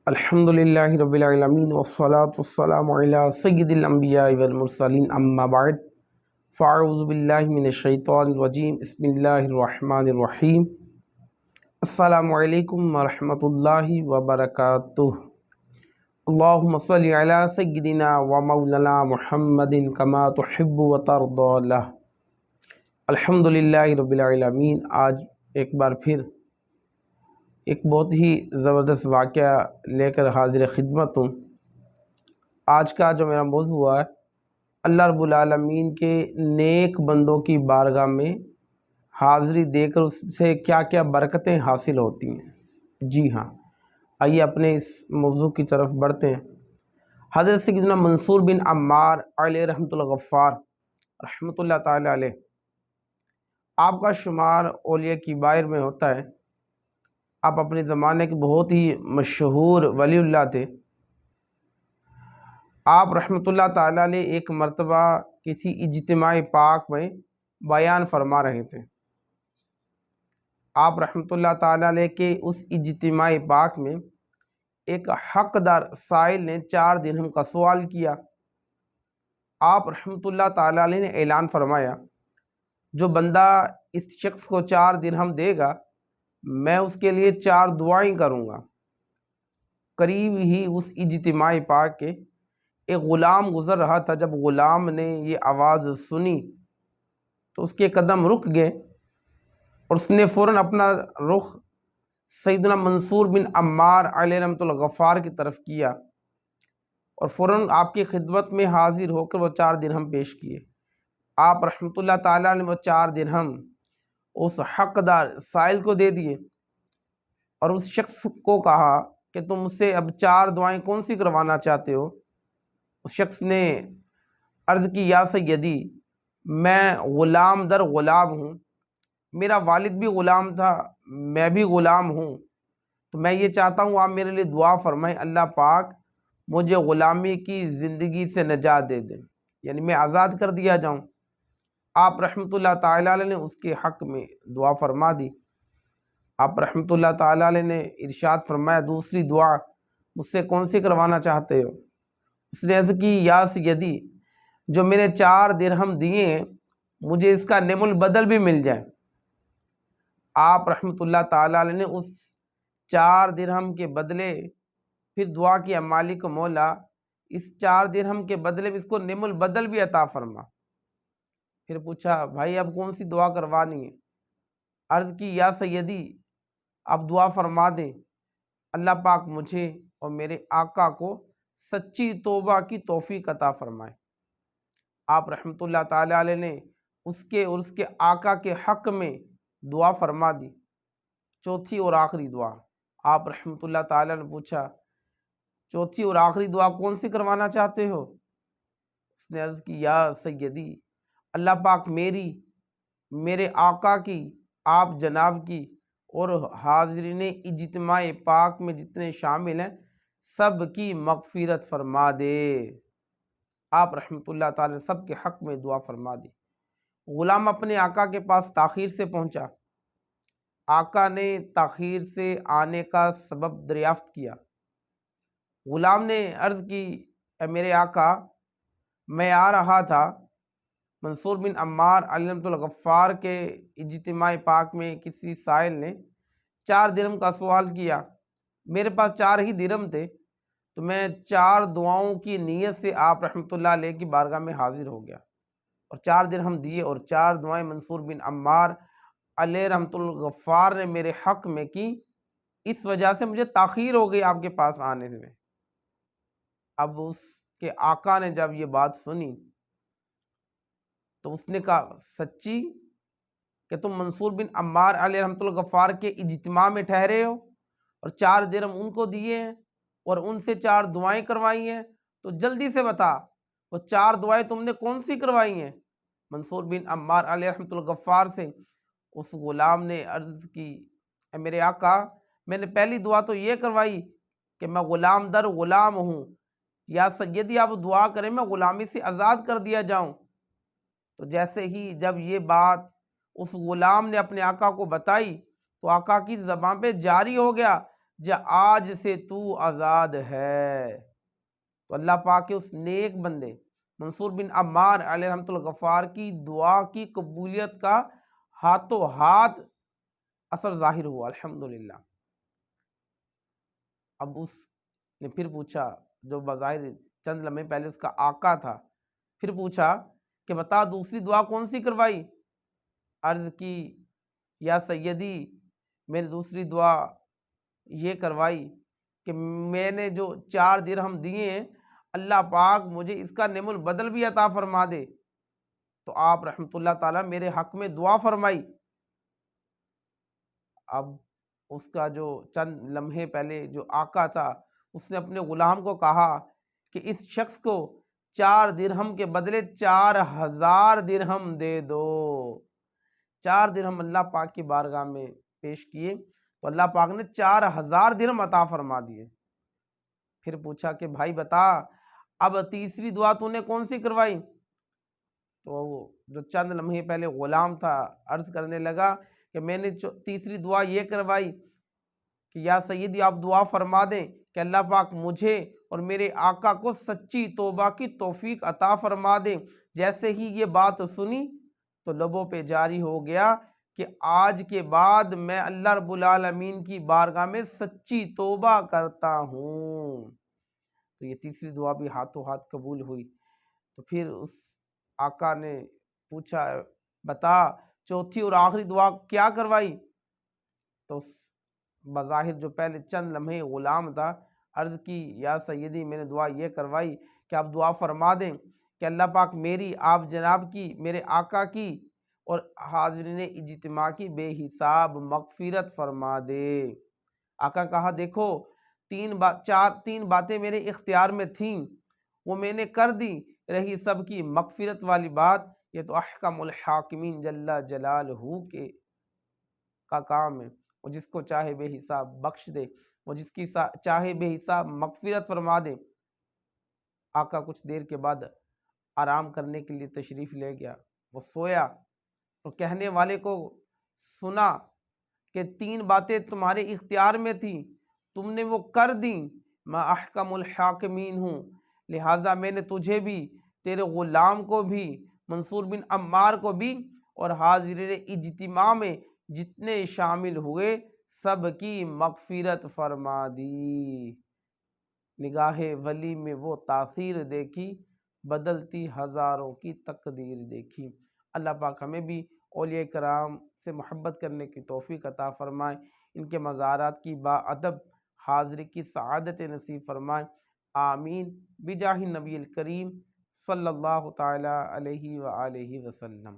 الحمدللہ رب العالمین والصلاة والسلام علی سید الانبیاء والمرسلین اما بعد فاعوذ باللہ من الشیطان الرجیم بسم اللہ الرحمن الرحیم السلام علیکم ورحمۃ اللہ وبرکاتہ۔ اللہم صلی علی سیدنا و مولانا محمد کما تحب و ترضی لہ۔ الحمدللہ رب العالمین۔ آج ایک بار پھر ایک بہت ہی زبردست واقعہ لے کر حاضر خدمت ہوں۔ آج کا جو میرا موضوع ہے، اللہ رب العالمین کے نیک بندوں کی بارگاہ میں حاضری دے کر اس سے کیا کیا برکتیں حاصل ہوتی ہیں۔ جی ہاں، آئیے اپنے اس موضوع کی طرف بڑھتے ہیں۔ حضرت سیدنا منصور بن عمار علیہ رحمۃ الغفار رحمۃ اللہ تعالی علیہ، آپ کا شمار اولیاء کبائر میں ہوتا ہے۔ آپ اپنے زمانے کے بہت ہی مشہور ولی اللہ تھے۔ آپ رحمۃ اللہ تعالیٰ علیہ ایک مرتبہ کسی اجتماع پاک میں بیان فرما رہے تھے۔ آپ رحمۃ اللہ تعالیٰ علیہ کے اس اجتماع پاک میں ایک حقدار سائل نے 4 درہم کا سوال کیا۔ آپ رحمۃ اللہ تعالیٰ علیہ نے اعلان فرمایا، جو بندہ اس شخص کو 4 درہم دے گا، میں اس کے لیے 4 دعائیں کروں گا۔ قریب ہی اس اجتماع پاک کے ایک غلام گزر رہا تھا۔ جب غلام نے یہ آواز سنی تو اس کے قدم رک گئے اور اس نے فوراً اپنا رخ سیدنا منصور بن عمار علیہ رحمۃ الغفار کی طرف کیا اور فوراً آپ کی خدمت میں حاضر ہو کر وہ 4 درہم پیش کیے۔ آپ رحمۃ اللہ تعالیٰ نے وہ 4 درہم اس حقدار سائل کو دے دیے اور اس شخص کو کہا کہ تم مجھ سے اب 4 دعائیں کون سی کروانا چاہتے ہو؟ اس شخص نے عرض کی، یا سیدی، میں غلام در غلام ہوں، میرا والد بھی غلام تھا، میں بھی غلام ہوں، تو میں یہ چاہتا ہوں آپ میرے لیے دعا فرمائیں، اللہ پاک مجھے غلامی کی زندگی سے نجات دے دیں، یعنی میں آزاد کر دیا جاؤں۔ آپ رحمۃ اللہ تعالیٰ علیہ نے اس کے حق میں دعا فرما دی۔ آپ رحمۃ اللہ تعالیٰ علیہ نے ارشاد فرمایا، دوسری دعا مجھ سے کون سی کروانا چاہتے ہو؟ اس نے عرض کی، یا سیدی، جو میرے 4 درہم دیے ہیں مجھے اس کا نعم البدل بھی مل جائے۔ آپ رحمۃ اللہ تعالیٰ علیہ نے اس 4 درہم کے بدلے پھر دعا کیا، مالک مولا اس 4 درہم کے بدلے میں اس کو نعم البدل بھی عطا فرما۔ پھر پوچھا، بھائی اب کون سی دعا کروانی ہے؟ عرض کی، یا سیدی آپ دعا فرما دیں، اللہ پاک مجھے اور میرے آقا کو سچی توبہ کی توفیق عطا فرمائے۔ آپ رحمۃ اللہ تعالیٰ علیہ نے اس کے آقا کے حق میں دعا فرما دی۔ چوتھی اور آخری دعا، آپ رحمۃ اللہ تعالیٰ نے پوچھا، چوتھی اور آخری دعا کون سی کروانا چاہتے ہو؟ اس نے عرض کی، یا سیدی، اللہ پاک میری، میرے آقا کی، آپ جناب کی اور حاضرین اجتماع پاک میں جتنے شامل ہیں سب کی مغفرت فرما دے۔ آپ رحمۃ اللہ تعالی نے سب کے حق میں دعا فرما دی۔ غلام اپنے آقا کے پاس تاخیر سے پہنچا۔ آقا نے تاخیر سے آنے کا سبب دریافت کیا۔ غلام نے عرض کی، اے میرے آقا، میں آ رہا تھا، منصور بن عمار علیہ رحمۃ الغفار کے اجتماع پاک میں کسی سائل نے 4 درہم کا سوال کیا، میرے پاس 4 ہی درہم تھے، تو میں 4 دعاؤں کی نیت سے آپ رحمۃ اللہ علیہ کی بارگاہ میں حاضر ہو گیا اور 4 درہم دیے اور 4 دعائیں منصور بن عمار علیہ رحمۃ الغفار نے میرے حق میں کی، اس وجہ سے مجھے تاخیر ہو گئی آپ کے پاس آنے سے۔ اب اس کے آقا نے جب یہ بات سنی تو اس نے کہا، سچی کہ تم منصور بن عمار علیہ رحمۃ الغفار کے اجتماع میں ٹھہرے ہو اور 4 درہم ان کو دیے ہیں اور ان سے 4 دعائیں کروائی ہیں، تو جلدی سے بتا وہ 4 دعائیں تم نے کون سی کروائی ہیں؟ منصور بن عمار علیہ رحمۃ الغفار سے اس غلام نے عرض کی، اے میرے آقا، میں نے پہلی دعا تو یہ کروائی کہ میں غلام در غلام ہوں، یا سیدی آپ دعا کریں میں غلامی سے آزاد کر دیا جاؤں۔ تو جیسے ہی جب یہ بات اس غلام نے اپنے آقا کو بتائی تو آقا کی زبان پہ جاری ہو گیا، جا آج سے تو آزاد ہے۔ تو اللہ پاک کے اس نیک بندے منصور بن عمار علیہ رحمۃ الغفار کی دعا کی قبولیت کا ہاتھوں ہاتھ اثر ظاہر ہوا الحمدللہ۔ اب اس نے پھر پوچھا، جو بظاہر چند لمحے پہلے اس کا آقا تھا، پھر پوچھا کہ بتا دوسری دعا کون سی کروائی؟ عرض کی یا سیدی میں نے دوسری دعا یہ کروائی کہ میں نے جو 4 درہم دیے ہیں اللہ پاک مجھے اس کا نعم البدل بھی عطا فرما دے۔ تو آپ رحمت اللہ تعالیٰ میرے حق میں دعا فرمائی۔ اب اس کا جو چند لمحے پہلے جو آقا تھا اس نے اپنے غلام کو کہا کہ اس شخص کو 4 درہم کے بدلے 4000 درہم دے دو۔ 4 درہم اللہ پاک کی بارگاہ میں پیش کیے تو اللہ پاک نے 4000 درہم عطا فرما دیے۔ پھر پوچھا کہ بھائی بتا اب تیسری دعا تو نے کون سی کروائی؟ تو جو چند لمحے پہلے غلام تھا عرض کرنے لگا کہ میں نے تیسری دعا یہ کروائی کہ یا سیدی آپ دعا فرما دیں کہ اللہ پاک مجھے اور میرے آقا کو سچی توبہ کی توفیق عطا فرما دیں۔ جیسے ہی یہ بات سنی تو لبوں پہ جاری ہو گیا کہ آج کے بعد میں اللہ رب العالمین کی بارگاہ میں سچی توبہ کرتا ہوں۔ تو یہ تیسری دعا بھی ہاتھوں ہاتھ قبول ہوئی۔ تو پھر اس آقا نے پوچھا بتا چوتھی اور آخری دعا کیا کروائی؟ تو اس بظاہر جو پہلے چند لمحے غلام تھا عرض کی یا سیدی میں نے دعا یہ کروائی کہ آپ دعا فرما دیں کہ اللہ پاک میری آپ جناب کی میرے آقا کی اور حاضرین اجتماع کی بے حساب مغفرت فرما دے۔ آقا کہا دیکھو تین باتیں میرے اختیار میں تھیں وہ میں نے کر دی، رہی سب کی مغفرت والی بات یہ تو احکم الحاکمین جل جلالہ کے کا کام ہے۔ وہ جس کو چاہے بے حساب بخش دے، وہ جس کی چاہے بے حساب مغفرت فرما دے۔ آقا کچھ دیر کے بعد آرام کرنے کے لیے تشریف لے گیا، وہ سویا تو کہنے والے کو سنا کہ 3 باتیں تمہارے اختیار میں تھیں تم نے وہ کر دیں، میں احکم الحاکمین ہوں، لہٰذا میں نے تجھے بھی تیرے غلام کو بھی منصور بن عمار کو بھی اور حاضرین اجتماع میں جتنے شامل ہوئے سب کی مغفرت فرما دی۔ نگاہ ولی میں وہ تاثیر دیکھی بدلتی ہزاروں کی تقدیر دیکھی۔ اللہ پاک ہمیں بھی اولیاء کرام سے محبت کرنے کی توفیق عطا فرمائے، ان کے مزارات کی باادب حاضری کی سعادت نصیب فرمائے، آمین بجاہ نبی الکریم صلی اللہ تعالی علیہ وآلہ وسلم۔